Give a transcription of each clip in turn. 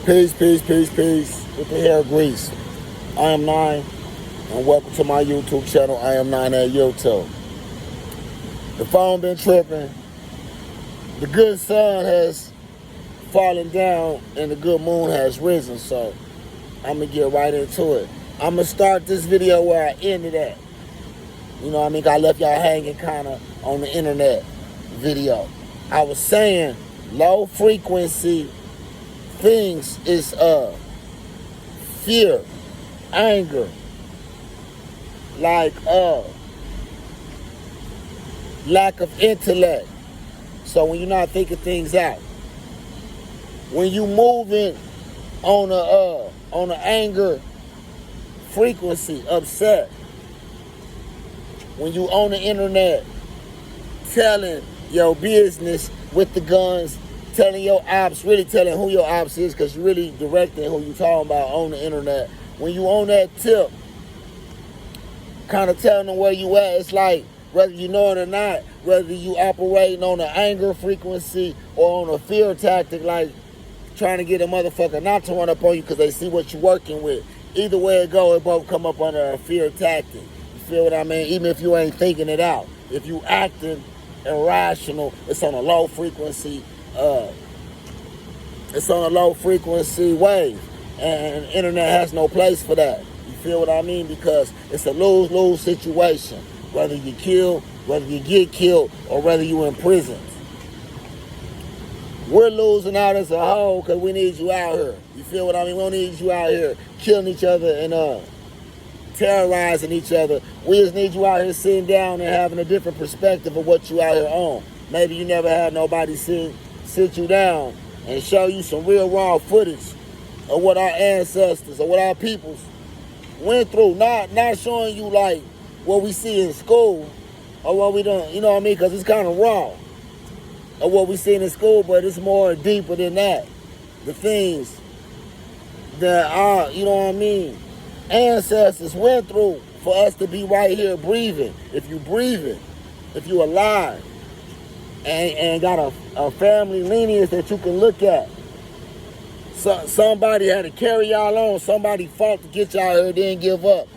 Peace, peace, peace, peace. With the hair grease. I am Nine, and welcome to my YouTube channel. I am Nine at YouTube. The phone been tripping. The good sun has fallen down, and the good moon has risen. So I'm gonna get right into it. I'm gonna start this video where I ended at. You know what I mean? I left y'all hanging kind of on the internet video. I was saying low frequency things is fear, anger, like lack of intellect. So when you're not thinking things out, when you moving on a anger frequency, upset, when you on the internet telling your business with the guns, telling your ops, really telling who your ops is, because you really directing who you talking about on the internet. When you on that tip, kind of telling them where you at, it's like, whether you know it or not, whether you operating on an anger frequency or on a fear tactic, like trying to get a motherfucker not to run up on you because they see what you're working with. Either way it go, it both come up under a fear tactic. You feel what I mean? Even if you ain't thinking it out. If you acting irrational, it's on a low frequency wave, and the internet has no place for that. You feel what I mean? Because it's a lose-lose situation, whether you kill, whether you get killed, or whether you in prison. We're losing out as a whole because we need you out here. You feel what I mean? We don't need you out here killing each other and terrorizing each other. We just need you out here sitting down and having a different perspective of what you out here on. Maybe you never had nobody sit you down and show you some real raw footage of what our ancestors or what our peoples went through. Not showing you like what we see in school or what we don't, you know what I mean? Because it's kind of raw of what we see in school, but it's more deeper than that. The things that our, you know what I mean, ancestors went through for us to be right here breathing. If you breathing, if you alive, and got a family lineage that you can look at. So, somebody had to carry y'all on. Somebody fought to get y'all here, didn't give up.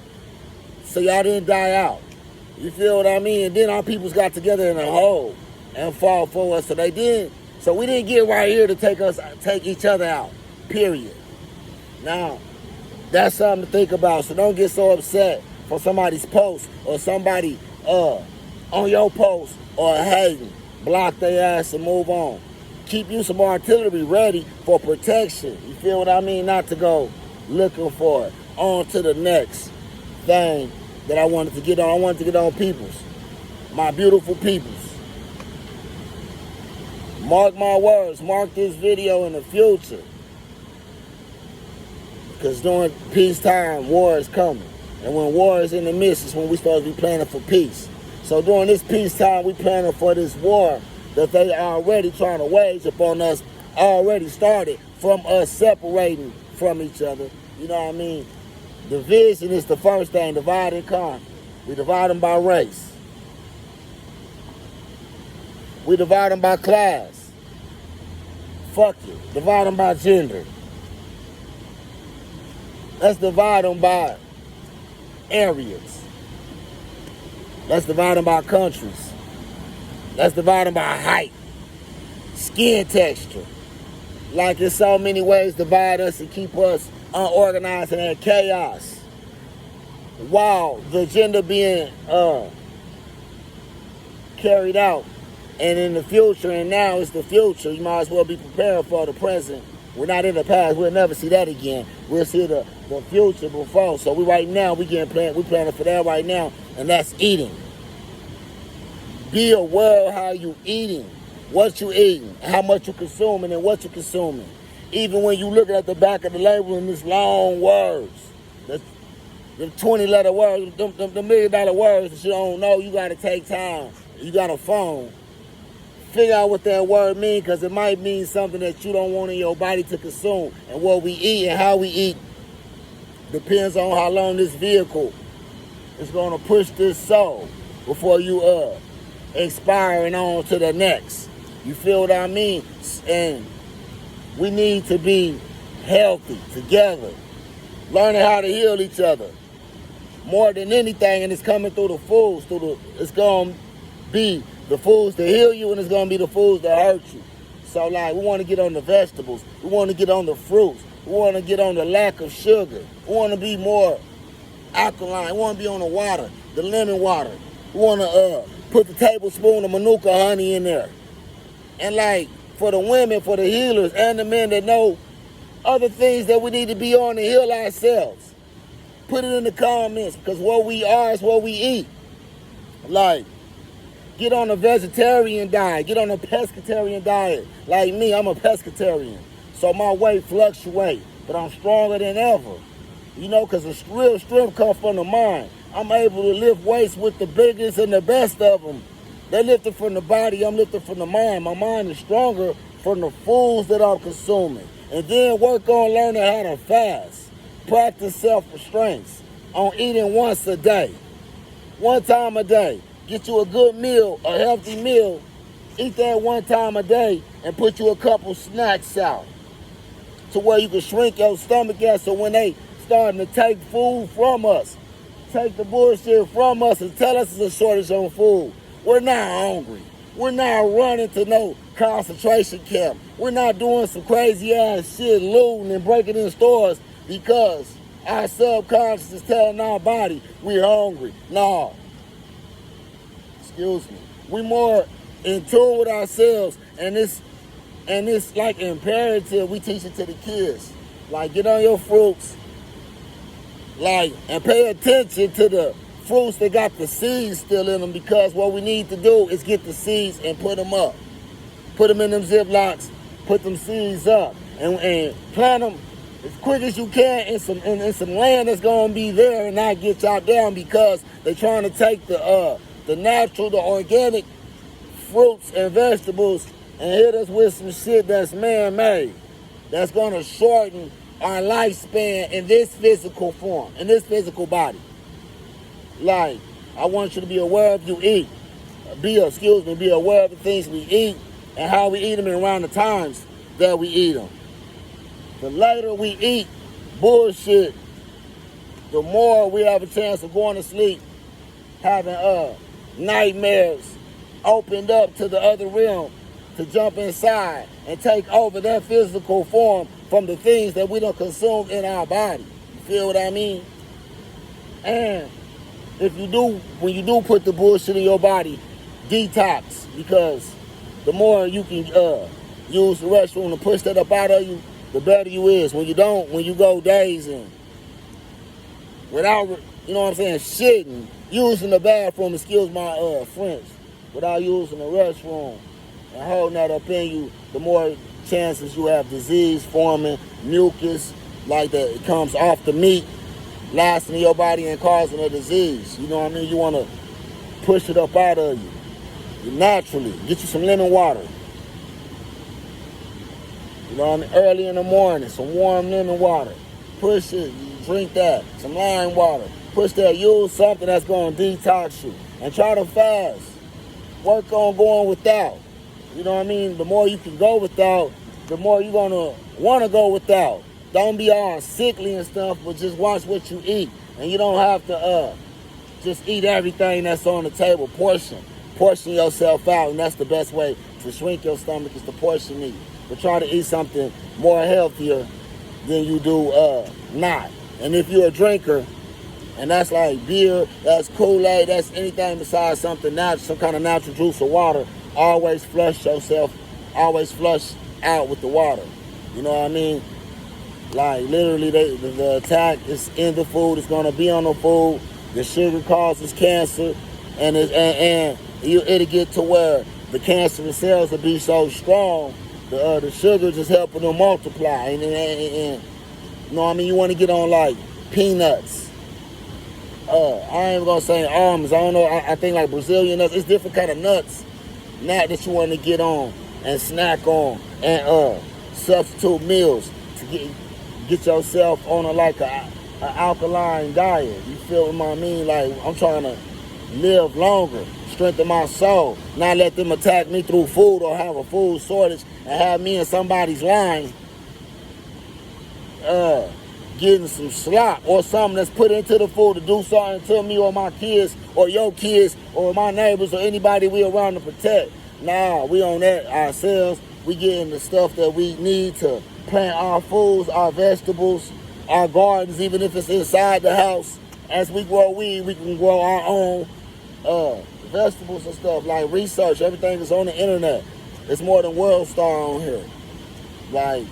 So y'all didn't die out. You feel what I mean? And then our peoples got together in a whole and fought for us. So they did. So we didn't get right here to take each other out. Period. Now, that's something to think about. So don't get so upset for somebody's post or somebody on your post or hating. Block their ass and move on. Keep you some artillery ready for protection. You feel what I mean? Not to go looking for it. On to the next thing that I wanted to get on. I wanted to get on peoples. My beautiful peoples. Mark my words. Mark this video in the future. Because during peacetime, war is coming. And when war is in the midst, is when we're supposed to be planning for peace. So during this peacetime, we planning for this war that they are already trying to wage upon us, already started from us separating from each other. You know what I mean? Division is the first thing, divide and conquer. We divide them by race. We divide them by class. Fuck it. Divide them by gender. Let's divide them by areas. Let's divide them by countries. Let's divide them by height, skin texture. Like there's so many ways to divide us and keep us unorganized and in chaos. While the agenda being carried out and in the future, and now it's the future, you might as well be prepared for the present. We're not in the past. We'll never see that again. We'll see the future before. So we planning for that right now, and that's eating. Be aware of how you eating, what you eating, how much you consuming, and what you consuming. Even when you look at the back of the label in these long words, the 20-letter words, the million-dollar words that you don't know, you got to take time. You got a phone. Figure out what that word means, because it might mean something that you don't want in your body to consume. And what we eat and how we eat depends on how long this vehicle is going to push this soul before you expiring on to the next. You feel what I mean? And we need to be healthy together, learning how to heal each other more than anything, and it's coming through the foods. It's gonna be the foods that heal you, and it's gonna be the foods that hurt you. So like, we want to get on the vegetables, we want to get on the fruits, we want to get on the lack of sugar, we want to be more alkaline, we want to be on the water, the lemon water, we want to put the tablespoon of manuka honey in there. And like, for the women, for the healers, and the men that know other things that we need to be on to heal ourselves, put it in the comments, because what we are is what we eat. Like, get on a vegetarian diet, get on a pescatarian diet. Like me, I'm a pescatarian, so my weight fluctuates, but I'm stronger than ever. You know, because the real strength comes from the mind. I'm able to lift weights with the biggest and the best of them. They're lifted from the body, I'm lifted from the mind. My mind is stronger from the foods that I'm consuming. And then work on learning how to fast. Practice self-restraint on eating once a day. One time a day. Get you a good meal, a healthy meal. Eat that one time a day and put you a couple snacks out to where you can shrink your stomach out, so when they starting to take food from us, take the bullshit from us and tell us it's a shortage on food, we're not hungry. We're not running to no concentration camp. We're not doing some crazy ass shit, looting and breaking in stores because our subconscious is telling our body we're hungry. No. Excuse me. We're more in tune with ourselves, and it's like imperative we teach it to the kids. Like, get on your fruits, like, and pay attention to the fruits that got the seeds still in them, because what we need to do is get the seeds and put them up. Put them in them Ziplocs, put them seeds up, and plant them as quick as you can in some land that's gonna be there and not get chopped down, because they're trying to take the natural, the organic fruits and vegetables and hit us with some shit that's man-made, that's gonna shorten our lifespan in this physical form, in this physical body. Like, I want you to be aware of you eat. Be aware of the things we eat and how we eat them and around the times that we eat them. The later we eat bullshit, the more we have a chance of going to sleep, having nightmares opened up to the other realm, to jump inside and take over that physical form from the things that we don't consume in our body. You feel what I mean? And when you do put the bullshit in your body, detox, because the more you can use the restroom to push that up out of you, the better you is. When you don't, when you go days and without, you know what I'm saying, shitting, using the bathroom, excuse my French, without using the restroom and holding that up in you, the more chances you have disease forming, mucus, like that, it comes off the meat, lasting in your body and causing a disease. You know what I mean? You want to push it up out of you naturally. Get you some lemon water. You know what I mean? Early in the morning, some warm lemon water. Push it, drink that. Some lime water. Push that. Use something that's going to detox you. And try to fast. Work on going without. You know what I mean? The more you can go without, the more you're going to want to go without. Don't be all sickly and stuff, but just watch what you eat. And you don't have to just eat everything that's on the table. Portion yourself out, and that's the best way to shrink your stomach, is to portion eat. But try to eat something more healthier than you do not. And if you're a drinker, and that's like beer, that's Kool-Aid, that's anything besides something natural, some kind of natural juice or water, always flush yourself, always flush out with the water. You know what I mean? Like, literally, the attack is in the food. It's going to be on the food. The sugar causes cancer, and it'll get to where the cancerous cells will be so strong, the sugar just helping them multiply. And you know what I mean? You want to get on, like, peanuts. I ain't going to say almonds. I don't know. I think, like, Brazilian nuts. It's different kind of nuts that you want to get on and snack on, and substitute meals to get yourself on a alkaline diet. You feel what I mean? Like, I'm trying to live longer, strengthen my soul, not let them attack me through food or have a food shortage and have me in somebody's line getting some slop or something that's put into the food to do something to me or my kids or your kids or my neighbors or anybody we around to protect. Nah, we on that ourselves. We getting the stuff that we need to plant our foods, our vegetables, our gardens, even if it's inside the house. As we grow weed, we can grow our own vegetables and stuff. Like research, everything is on the internet. It's more than World Star on here. Like,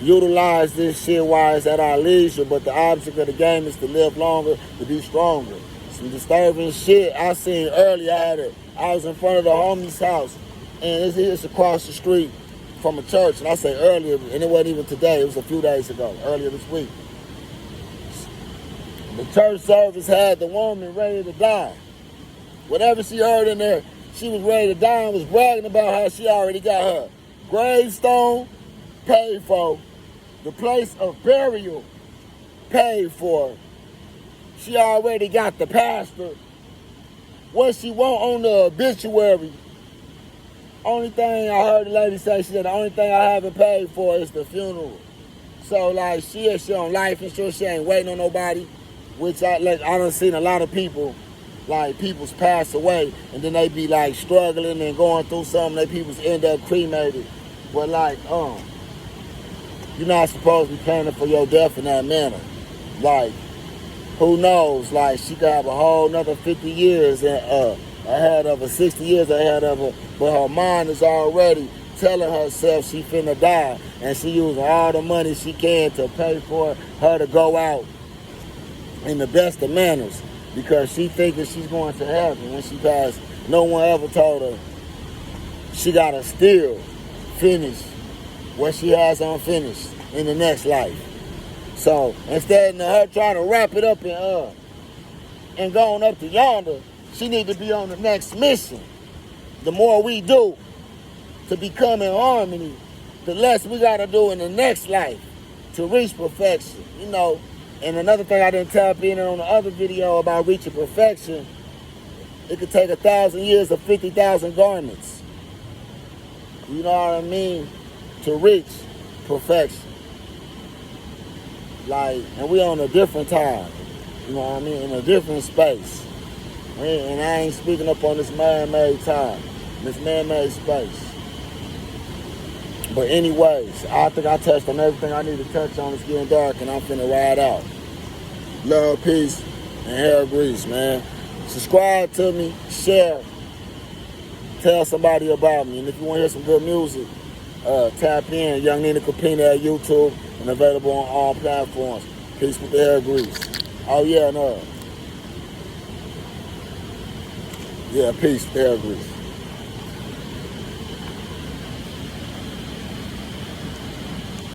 utilize this shit while it's at our leisure, but the object of the game is to live longer, to be stronger. Some disturbing shit I seen earlier. I was in front of the homie's house, and it's across the street from a church, and I say earlier, and it wasn't even today, it was a few days ago, earlier this week. The church service had the woman ready to die. Whatever she heard in there, she was ready to die and was bragging about how she already got her gravestone paid for, the place of burial paid for. She already got the pastor. What she want on the obituary. Only thing I heard the lady say, she said, the only thing I haven't paid for is the funeral. So, like, she on life insurance, she ain't waiting on nobody, which I done seen a lot of people, like, people's pass away, and then they be, like, struggling and going through something, they people's end up cremated. But, like, you're not supposed to be planning for your death in that manner. Like, who knows? Like, she could have a whole another 50 years ahead of her, 60 years ahead of her, but her mind is already telling herself she finna die, and she using all the money she can to pay for her to go out in the best of manners, because she thinking she's going to heaven when she passed. No one ever told her she gotta still finish what she has unfinished in the next life. So instead of her trying to wrap it up and going up to yonder, she need to be on the next mission. The more we do to become in harmony, the less we gotta do in the next life to reach perfection, you know. And another thing I didn't tap in on the other video about reaching perfection, it could take 1,000 years of 50,000 garments. You know what I mean? To reach perfection. Like, and we on a different time. You know what I mean? In a different space. And I ain't speaking up on this man-made time, this man-made space. But anyways, I think I touched on everything I need to touch on. It's getting dark and I'm finna ride out. Love, peace, and hair grease, man. Subscribe to me, share, tell somebody about me. And if you want to hear some good music, tap in, Young Nina Capina at YouTube, and available on all platforms. Peace with the hair grease. Oh yeah, no. Yeah, peace with the hair grease.